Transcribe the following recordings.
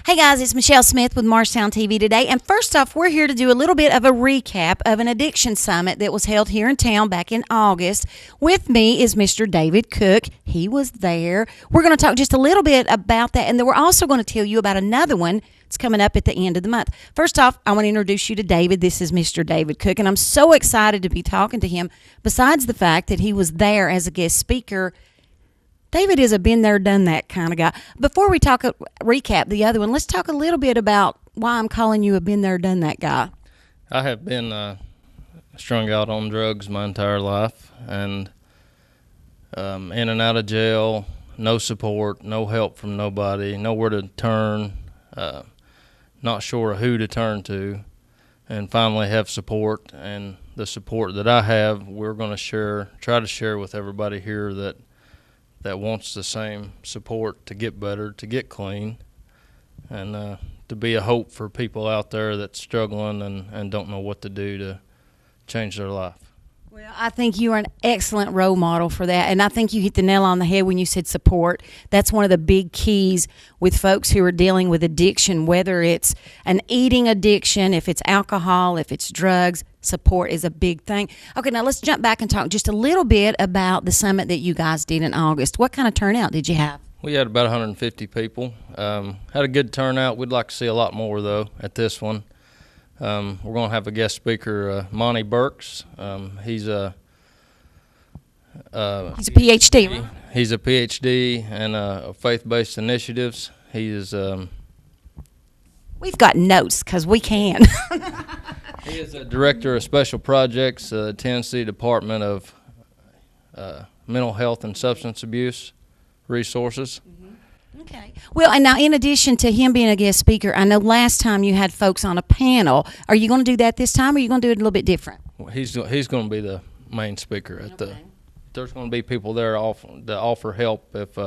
Hey guys, it's Michelle Smith with Marshtown TV today. And first off, we're here to do a little bit of a recap of an addiction summit that was held here in town back in August. With me is Mr. David Cook. He was there. We're going to talk just a little bit about that. And then we're also going to tell you about another one that's coming up at the end of the month. First off, I want to introduce you to David. This is Mr. David Cook. And I'm so excited to be talking to him. Besides the fact that he was there as a guest speaker, David is a been there, done that kind of guy. Before we recap the other one, let's talk a little bit about why I'm calling you a been there, done that guy. I have been strung out on drugs my entire life, and in and out of jail, no support, no help from nobody, nowhere to turn, not sure who to turn to, and finally have support. And the support that I have, we're going to try to share with everybody here that wants the same support to get better, to get clean, and to be a hope for people out there that's struggling and don't know what to do to change their life. Well, I think you are an excellent role model for that, and I think you hit the nail on the head when you said support. That's one of the big keys with folks who are dealing with addiction, whether it's an eating addiction, if it's alcohol, if it's drugs. Support is a big thing. Okay, now let's jump back and talk just a little bit about the summit that you guys did in August. What kind of turnout did you have? We had about 150 people. Had a good turnout. We'd like to see a lot more, though, at this one. We're going to have a guest speaker, Monty Burks. He's a PhD. Right? He's a PhD in faith-based initiatives. He is. We've got notes because we can. He is a director of special projects, Tennessee Department of Mental Health and Substance Abuse Resources. Mm-hmm. Okay. Well, and now in addition to him being a guest speaker, I know last time you had folks on a panel. Are you going to do that this time, or are you going to do it a little bit different? Well, he's going to be the main speaker at There's going to be people there that offer help if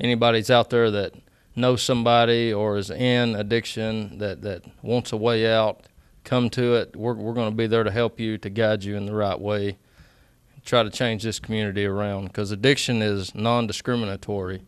anybody's out there that knows somebody or is in addiction that wants a way out. Come to it. We're going to be there to help you, to guide you in the right way, try to change this community around, because addiction is non-discriminatory.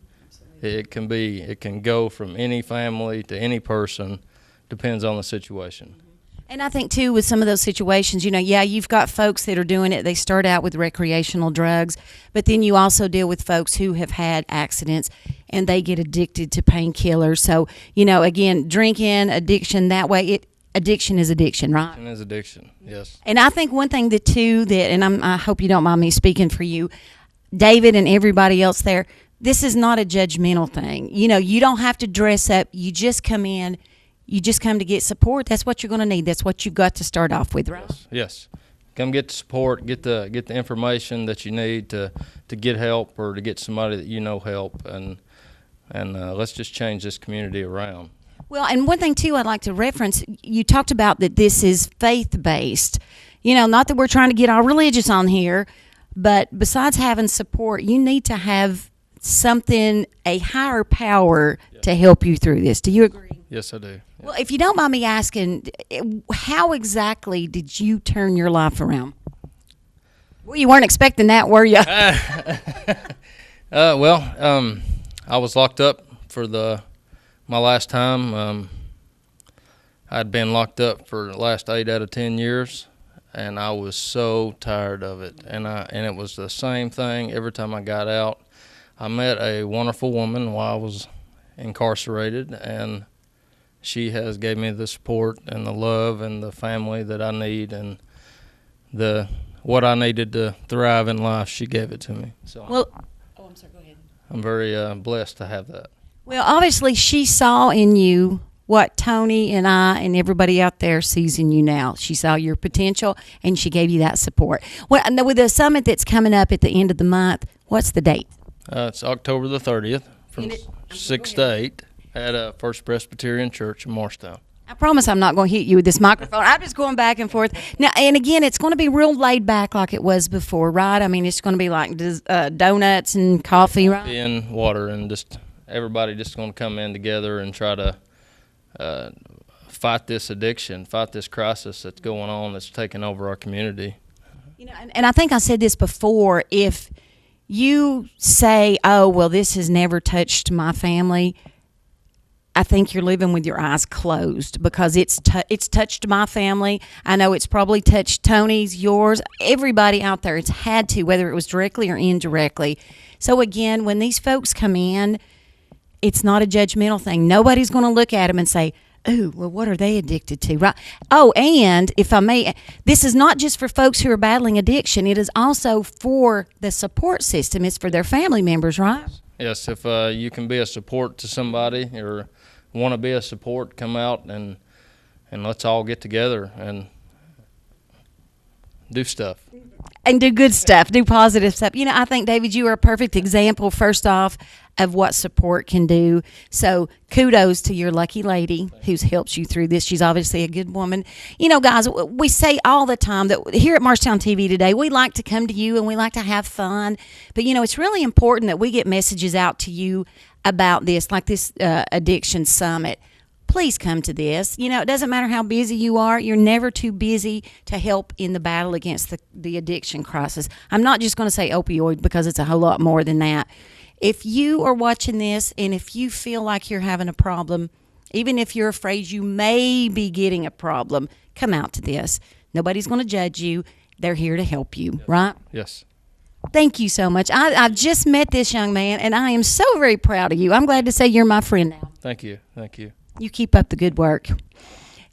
It can go from any family to any person, depends on the situation. And I think too with some of those situations, you've got folks that are doing it. They start out with recreational drugs, but then you also deal with folks who have had accidents and they get addicted to painkillers. So, again, drinking, addiction, that way addiction is addiction, right? Addiction is addiction, yes. And I think one thing I hope you don't mind me speaking for you, David and everybody else there, this is not a judgmental thing. You don't have to dress up. You just come in. You just come to get support. That's what you're going to need. That's what you've got to start off with, right? Yes. Come get the support, get the information that you need to get help or to get somebody that help, and let's just change this community around. Well, and one thing, too, I'd like to reference, you talked about that this is faith-based. Not that we're trying to get all religious on here, but besides having support, you need to have something, a higher power to help you through this. Do you agree? Yes, I do. Well, if you don't mind me asking, how exactly did you turn your life around? Well, you weren't expecting that, were you? I was locked up for my last time. I'd been locked up for the last 8 out of 10 years, and I was so tired of it. And it was the same thing every time I got out. I met a wonderful woman while I was incarcerated, and she has gave me the support and the love and the family that I need, and what I needed to thrive in life. She gave it to me. So I'm sorry. Go ahead. I'm very blessed to have that. Well, obviously, she saw in you what Tony and I and everybody out there sees in you now. She saw your potential, and she gave you that support. Well, with the summit that's coming up at the end of the month, what's the date? It's October the 30th from 6 to 8 at First Presbyterian Church in Marshtown. I promise I'm not going to hit you with this microphone. I'm just going back and forth. Now, and again, it's going to be real laid back like it was before, right? I mean, it's going to be like donuts and coffee, right? And water, and just everybody just going to come in together and try to fight this addiction, fight this crisis that's going on, that's taking over our community. And I think I said this before, if you say, oh, well, this has never touched my family, I I think you're living with your eyes closed, because it's touched my family. I know it's probably touched Tony's, yours, everybody out there. It's had to, whether it was directly or indirectly. So again, when these folks come in, it's not a judgmental thing. Nobody's going to look at them and say, "Ooh, well, what are they addicted to?" Right? Oh, and if I may, this is not just for folks who are battling addiction. It is also for the support system. It's for their family members, right? Yes, if you can be a support to somebody or want to be a support, come out and let's all get together and do stuff. And do good stuff, do positive stuff. You know, I think, David, you are a perfect example, first off, of what support can do. So kudos to your lucky lady who's helped you through this. She's obviously a good woman. You know, guys, we say all the time that here at Marshtown TV today, we like to come to you and we like to have fun. But, you know, it's really important that we get messages out to you about this, like this Addiction Summit. Please come to this. You know, it doesn't matter how busy you are. You're never too busy to help in the battle against the addiction crisis. I'm not just going to say opioid, because it's a whole lot more than that. If you are watching this and if you feel like you're having a problem, even if you're afraid you may be getting a problem, come out to this. Nobody's going to judge you. They're here to help you, right? Yes. Thank you so much. I've just met this young man, and I am so very proud of you. I'm glad to say you're my friend now. Thank you. Thank you. You keep up the good work.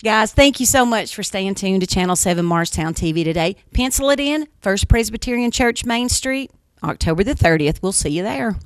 Guys, thank you so much for staying tuned to Channel 7 Marshtown TV today. Pencil it in, First Presbyterian Church, Main Street, October the 30th. We'll see you there.